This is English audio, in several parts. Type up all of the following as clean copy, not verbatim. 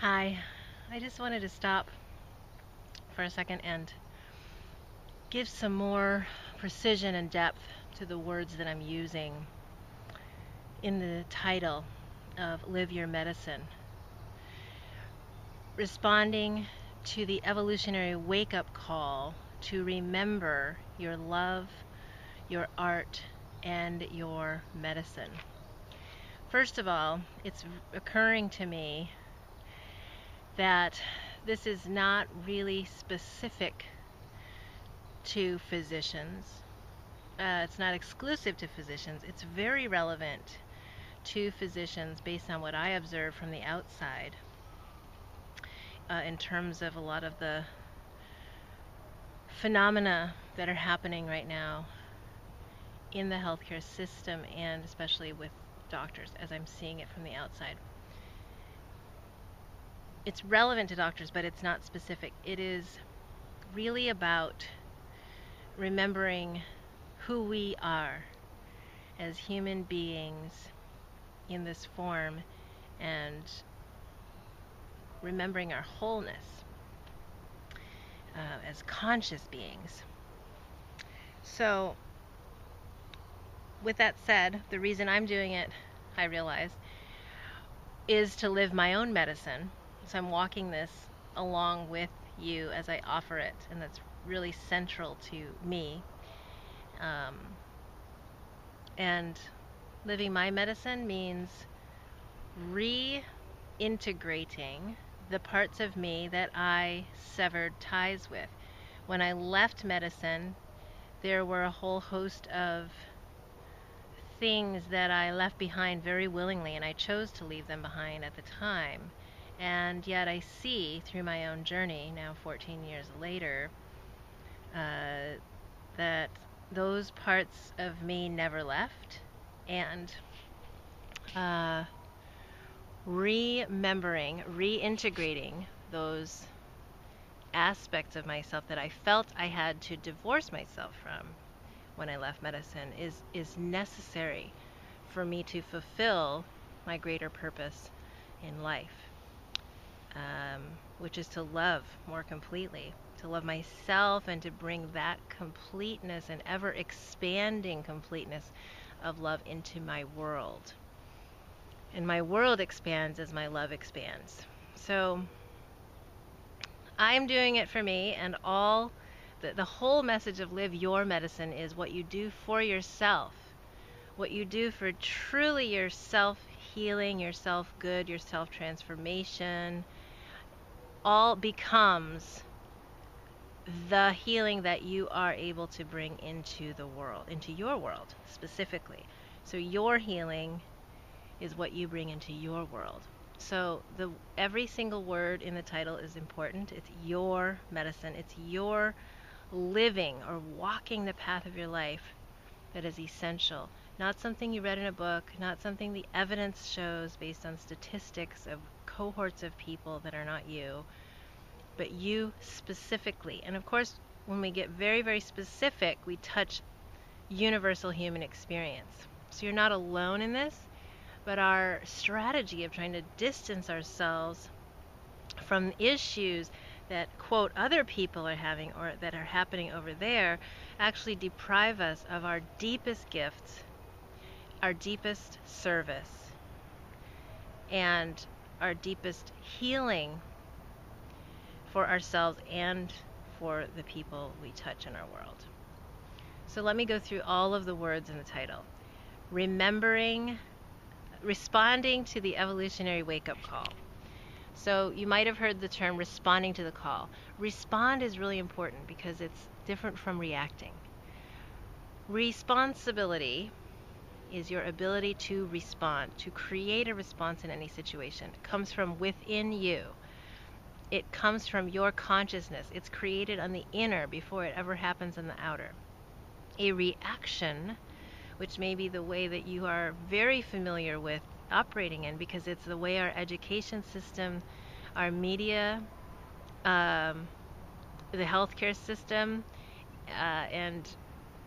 Hi, I just wanted to stop for a second and give some more precision and depth to the words that I'm using in the title of Live Your Medicine. Responding to the evolutionary wake up call to remember your love, your art, and your medicine. First of all, it's occurring to me that this is not really specific to physicians. It's not exclusive to physicians. It's very relevant to physicians based on what I observe from the outside in terms of a lot of the phenomena that are happening right now in the healthcare system and especially with doctors as I'm seeing it from the outside. It's relevant to doctors, but it's not specific. It is really about remembering who we are as human beings in this form and remembering our wholeness as conscious beings. So, with that said, the reason I'm doing it, I realize, is to live my own medicine. So I'm walking this along with you as I offer it, and that's really central to me. And living my medicine means reintegrating the parts of me that I severed ties with. When I left medicine, there were a whole host of things that I left behind very willingly, and I chose to leave them behind at the time. And yet I see through my own journey, now 14 years later, that those parts of me never left. And remembering, reintegrating those aspects of myself that I felt I had to divorce myself from when I left medicine is necessary for me to fulfill my greater purpose in life, which is to love more completely, to love myself and to bring that completeness and ever expanding completeness of love into my world. And my world expands as my love expands. So I'm doing it for me, and the whole message of Live Your Medicine is what you do for yourself, what you do for truly your self-healing, your self-good, your self-transformation, all becomes the healing that you are able to bring into the world, into your world specifically. So your healing is what you bring into your world. So every single word in the title is important. It's your medicine. It's your living or walking the path of your life that is essential. Not something you read in a book, not something the evidence shows based on statistics of cohorts of people that are not you, but you specifically. And of course, when we get very, very specific, we touch universal human experience. So you're not alone in this. But our strategy of trying to distance ourselves from issues that, quote, other people are having or that are happening over there actually deprive us of our deepest gifts, our deepest service, and our deepest healing for ourselves and for the people we touch in our world. So let me go through all of the words in the title. Responding to the evolutionary wake-up call. So you might have heard the term responding to the call. Respond is really important because it's different from reacting. Responsibility is your ability to respond, to create a response in any situation. It comes from within you. It comes from your consciousness. It's created on the inner before it ever happens on the outer. A reaction, which may be the way that you are very familiar with operating in because it's the way our education system, our media, the healthcare system, and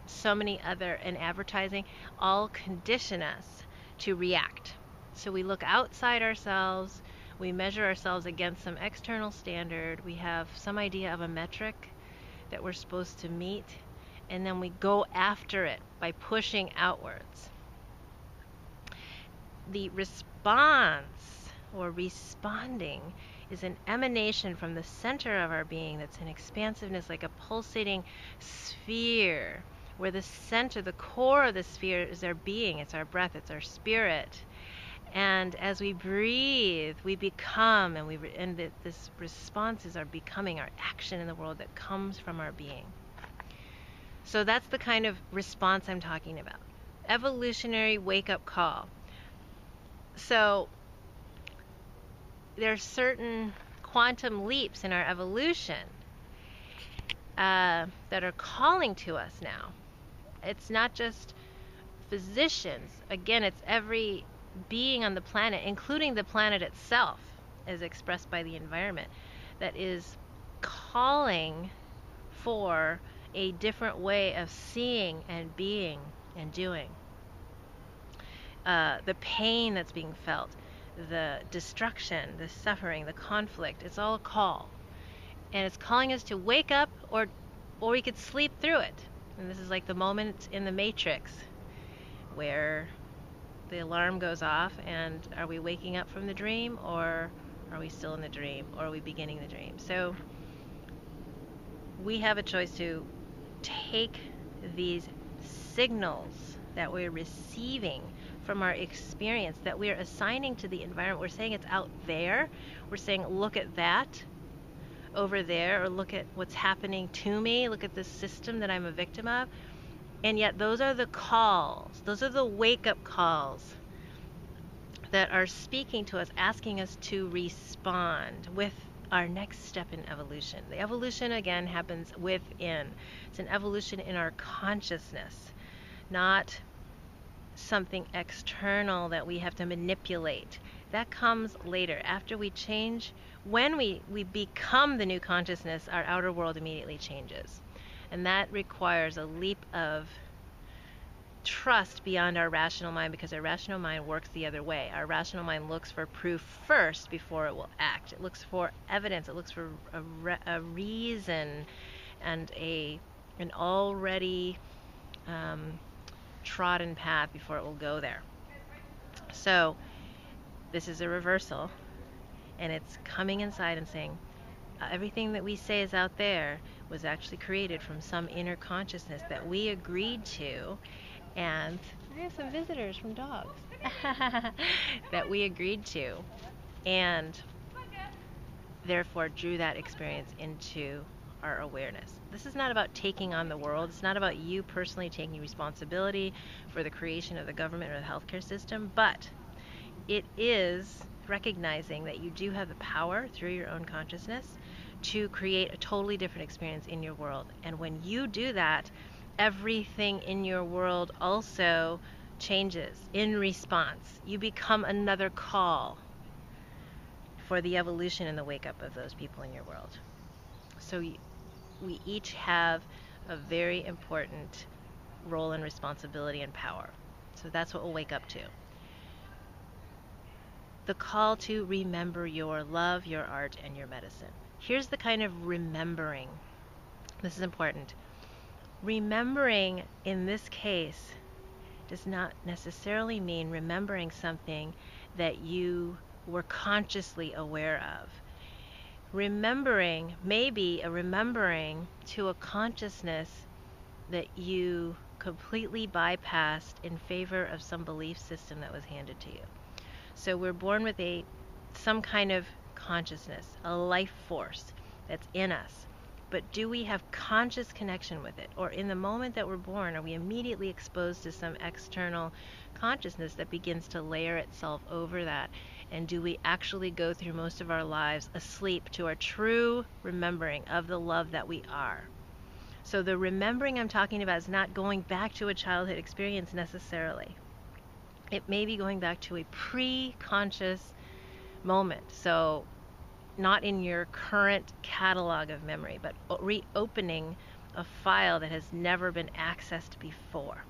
so many other, and advertising, all condition us to react. So we look outside ourselves, We measure ourselves against some external standard. We have some idea of a metric that we're supposed to meet, and then we go after it by pushing outwards. The response, or responding, is an emanation from the center of our being that's an expansiveness, like a pulsating sphere, where the center, the core of the sphere is our being, it's our breath, it's our spirit. And as we breathe, we become, this response is our becoming, our action in the world that comes from our being. So that's the kind of response I'm talking about. Evolutionary wake-up call. So there are certain quantum leaps in our evolution that are calling to us now. It's not just physicians. Again, it's every being on the planet, including the planet itself, as expressed by the environment, that is calling for a different way of seeing and being and doing. The pain that's being felt, the destruction, the suffering, the conflict, it's all a call. And it's calling us to wake up, or we could sleep through it. And this is like the moment in the Matrix where the alarm goes off, and are we waking up from the dream, or are we still in the dream, or are we beginning the dream? So we have a choice to take these signals that we're receiving from our experience, that we're assigning to the environment. We're saying it's out there. We're saying, look at that over there, or look at what's happening to me. Look at the system that I'm a victim of. And yet those are the calls. Those are the wake-up calls that are speaking to us, asking us to respond with our next step in evolution. The evolution, again, happens within. It's an evolution in our consciousness, not something external that we have to manipulate. That comes later. After we change, when we become the new consciousness, our outer world immediately changes. And that requires a leap of trust beyond our rational mind, because our rational mind works the other way. Our rational mind looks for proof first before it will act. It looks for evidence. It looks for a reason and an already trodden path before it will go there. So this is a reversal, and it's coming inside and saying, everything that we say is out there was actually created from some inner consciousness that we agreed to. And I have some visitors from dogs that we agreed to, and therefore drew that experience into our awareness. This is not about taking on the world. It's not about you personally taking responsibility for the creation of the government or the healthcare system, but it is recognizing that you do have the power through your own consciousness to create a totally different experience in your world. And when you do that, everything in your world also changes in response. You become another call for the evolution and the wake up of those people in your world. So we each have a very important role and responsibility and power. So that's what we'll wake up to. The call to remember your love, your art, and your medicine. Here's the kind of remembering. This is important. Remembering in this case does not necessarily mean remembering something that you were consciously aware of. Remembering may be a remembering to a consciousness that you completely bypassed in favor of some belief system that was handed to you. So we're born with some kind of consciousness, a life force that's in us. But do we have conscious connection with it? Or in the moment that we're born, are we immediately exposed to some external consciousness that begins to layer itself over that? And do we actually go through most of our lives asleep to our true remembering of the love that we are? So the remembering I'm talking about is not going back to a childhood experience necessarily. It may be going back to a pre-conscious moment. So not in your current catalog of memory, but reopening a file that has never been accessed before.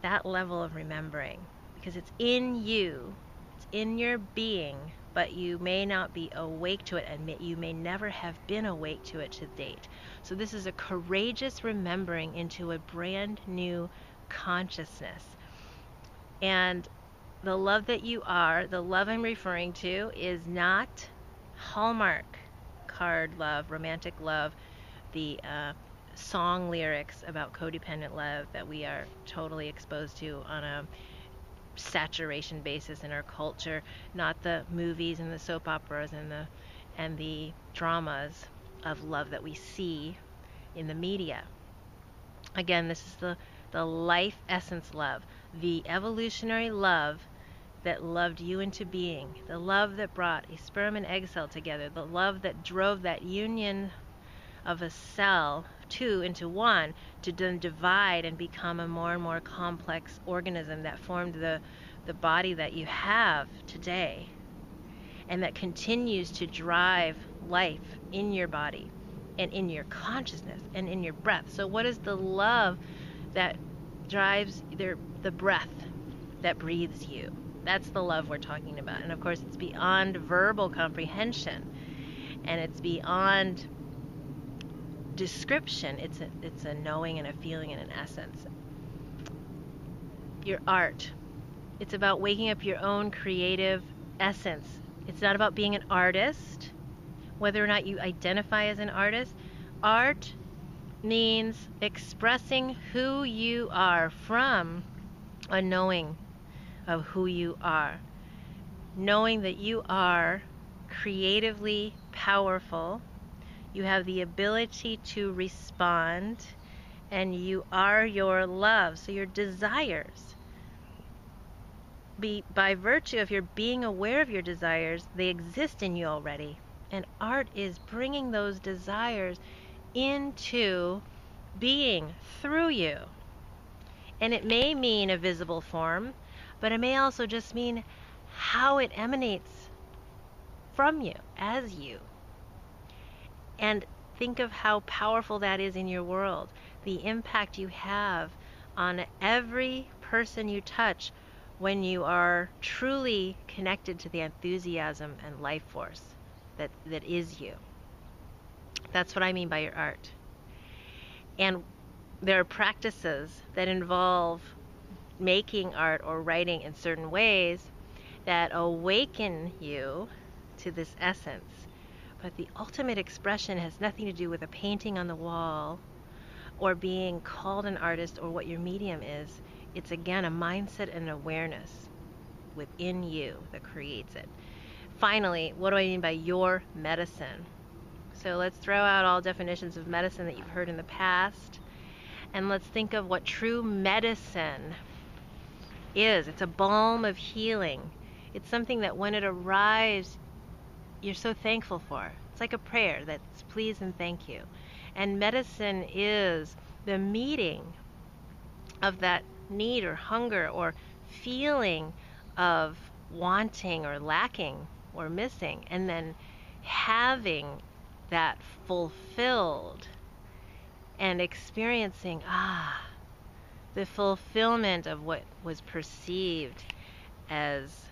That level of remembering, because it's in you, it's in your being, but you may not be awake to it, and you may never have been awake to it to date. So this is a courageous remembering into a brand new consciousness. And the love that you are, the love I'm referring to, is not Hallmark card love, romantic love, the song lyrics about codependent love that we are totally exposed to on a saturation basis in our culture, not the movies and the soap operas and the dramas of love that we see in the media. Again, this is the life essence love, the evolutionary love that loved you into being, the love that brought a sperm and egg cell together, the love that drove that union of a cell, two into one, to then divide and become a more and more complex organism that formed the body that you have today, and that continues to drive life in your body and in your consciousness and in your breath. So what is the love that drives the breath that breathes you? That's the love we're talking about. And of course, it's beyond verbal comprehension, and it's beyond description. It's a knowing and a feeling and an essence. Your art, it's about waking up your own creative essence. It's not about being an artist, whether or not you identify as an artist. Art means expressing who you are from a knowing of who you are. Knowing that you are creatively powerful, you have the ability to respond, and you are your love. So your desires, by virtue of your being aware of your desires, they exist in you already. And art is bringing those desires into being through you. And it may mean a visible form, but it may also just mean how it emanates from you, as you. And think of how powerful that is in your world. The impact you have on every person you touch when you are truly connected to the enthusiasm and life force that is you. That's what I mean by your art. And there are practices that involve making art or writing in certain ways that awaken you to this essence. But the ultimate expression has nothing to do with a painting on the wall or being called an artist or what your medium is. It's again a mindset and awareness within you that creates it. Finally, what do I mean by your medicine? So let's throw out all definitions of medicine that you've heard in the past, and let's think of what true medicine is. It's a balm of healing. It's something that when it arrives, you're so thankful for. It's like a prayer that's please and thank you. And medicine is the meeting of that need or hunger or feeling of wanting or lacking or missing, and then having that fulfilled and experiencing the fulfillment of what was perceived as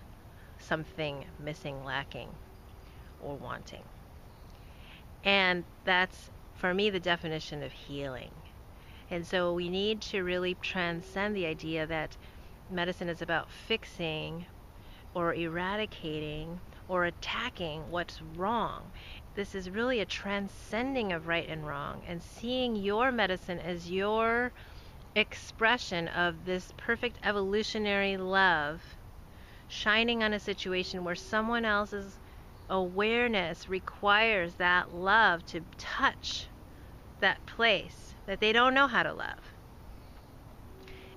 something missing, lacking, or wanting. And that's, for me, the definition of healing. And so we need to really transcend the idea that medicine is about fixing or eradicating or attacking what's wrong. This is really a transcending of right and wrong, and seeing your medicine as your expression of this perfect evolutionary love shining on a situation where someone else's awareness requires that love to touch that place that they don't know how to love.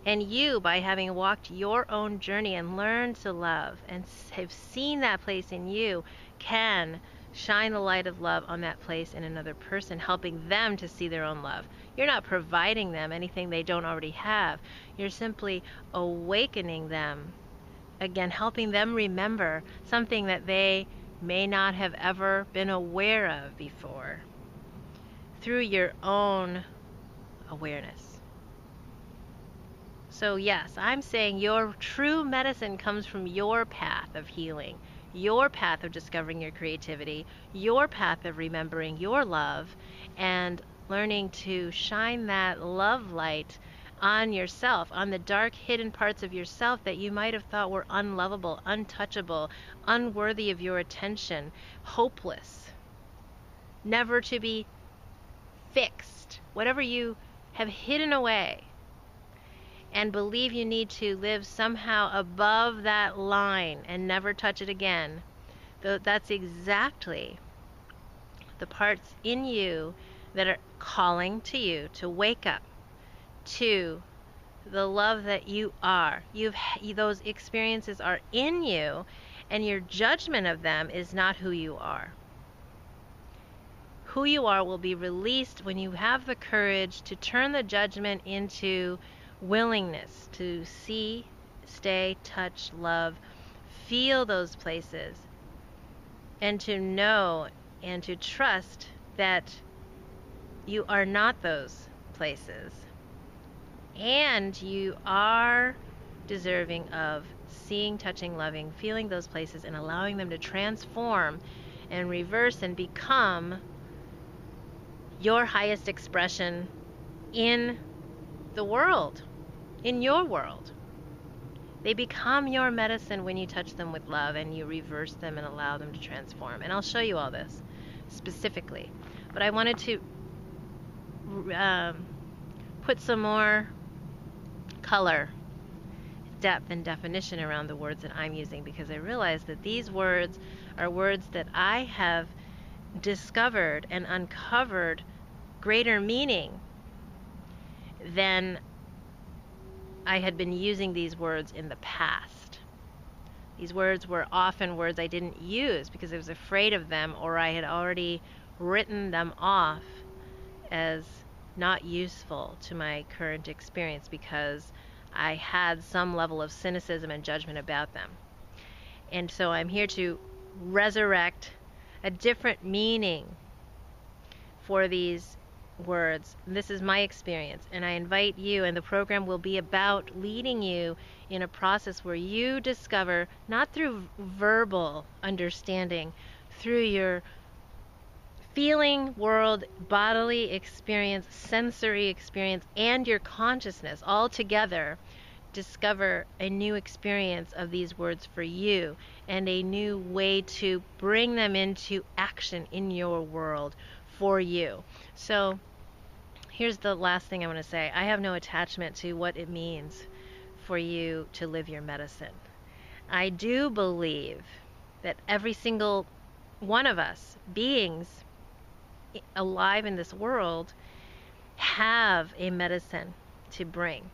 And you, by having walked your own journey and learned to love and have seen that place in you, can shine the light of love on that place in another person, helping them to see their own love. You're not providing them anything they don't already have. You're simply awakening them, again, helping them remember something that they may not have ever been aware of before through your own awareness. So yes, I'm saying your true medicine comes from your path of healing, your path of discovering your creativity, your path of remembering your love, and learning to shine that love light on yourself, on the dark hidden parts of yourself that you might have thought were unlovable, untouchable, unworthy of your attention, hopeless, never to be fixed, whatever you have hidden away and believe you need to live somehow above that line and never touch it again. That's exactly the parts in you that are calling to you to wake up to the love that you are. Those experiences are in you, and your judgment of them is not who you are. Who you are will be released when you have the courage to turn the judgment into willingness to see, stay, touch, love, feel those places, and to know and to trust that you are not those places. And you are deserving of seeing, touching, loving, feeling those places and allowing them to transform and reverse and become your highest expression in the world, in your world. They become your medicine when you touch them with love and you reverse them and allow them to transform. And I'll show you all this specifically. But I wanted to put some more color, depth, and definition around the words that I'm using, because I realize that these words are words that I have discovered and uncovered greater meaning than I had been using these words in the past. These words were often words I didn't use because I was afraid of them, or I had already written them off as not useful to my current experience because I had some level of cynicism and judgment about them. And so I'm here to resurrect a different meaning for these words. This is my experience, and I invite you, and the program will be about leading you in a process where you discover, not through verbal understanding, through your feeling world, bodily experience, sensory experience, and your consciousness all together, discover a new experience of these words for you and a new way to bring them into action in your world for you. So here's the last thing I want to say. I have no attachment to what it means for you to live your medicine. I do believe that every single one of us, beings alive in this world, have a medicine to bring.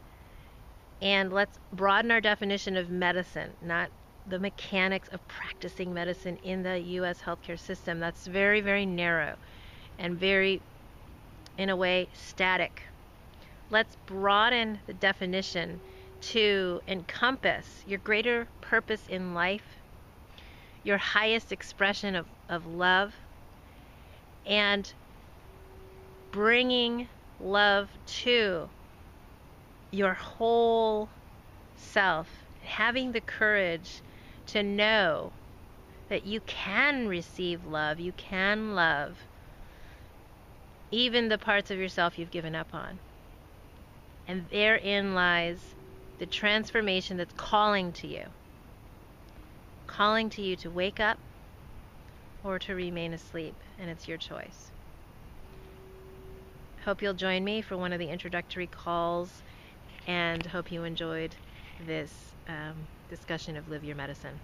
And let's broaden our definition of medicine, not the mechanics of practicing medicine in the U.S. healthcare system. That's very, very narrow and very, in a way, static. Let's broaden the definition to encompass your greater purpose in life, your highest expression of love, and bringing love to your whole self, having the courage to know that you can receive love, you can love even the parts of yourself you've given up on. And therein lies the transformation that's calling to you to wake up or to remain asleep, and it's your choice. Hope you'll join me for one of the introductory calls, and hope you enjoyed this discussion of Live Your Medicine.